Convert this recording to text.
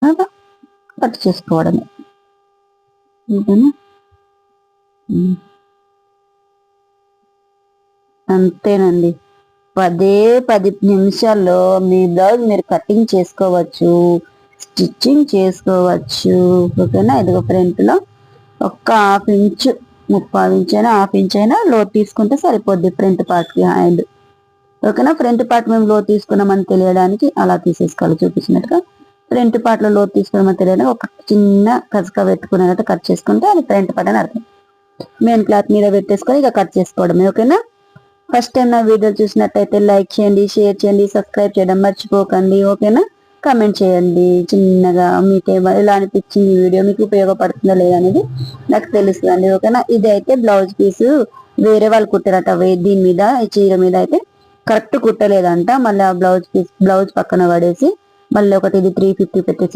అలా కట్ చేసుకోవడమే. ఓకేనా, అంతేనండి. 10 నిమిషాల్లో మీ బ్లౌజ్ మీరు కటింగ్ చేసుకోవచ్చు, స్టిచ్చింగ్ చేసుకోవచ్చు. ఓకేనా, ఇదిగో ఫ్రంట్లో ఒక్క హాఫ్ ఇంచు, 3/4 ఇంచ్ అయినా హాఫ్ ఇంచ్ అయినా లోతు తీసుకుంటే సరిపోద్ది ఫ్రంట్ పార్ట్కి హ్యాండ్. ఓకేనా, ఫ్రంట్ పార్ట్ మేము లోతు తీసుకున్నామని తెలియడానికి అలా తీసేసుకోవాలి చూపించినట్టుగా. ఫ్రంట్ పార్ట్లో లోతు తీసుకున్నామని తెలియడానికి ఒక చిన్న కసక పెట్టుకునేటట్టు కట్ చేసుకుంటే అది ఫ్రంట్ పార్ట్ అని అర్థం. మెయిన్ క్లాత్ మీద పెట్టేసుకొని ఇక కట్ చేసుకోవడమే. ఓకేనా, ఫస్ట్ టైం నా వీడియో చూసినట్టయితే లైక్ చేయండి, షేర్ చేయండి, సబ్స్క్రైబ్ చేయడం మర్చిపోకండి. ఓకేనా, కామెంట్ చేయండి చిన్నగా మీకు ఎలా అనిపించింది ఈ వీడియో, మీకు ఉపయోగపడుతుందా లేదా అనేది నాకు తెలుస్తుందండి. ఓకేనా, ఇది అయితే బ్లౌజ్ పీసు వేరే వాళ్ళు కుట్టారట, దీని మీద ఈ చీర మీద అయితే కరెక్ట్ కుట్టలేదంట. మళ్ళీ ఆ బ్లౌజ్ పక్కన పడేసి మళ్ళీ ఒకటి ఇది 350 పెట్టేసి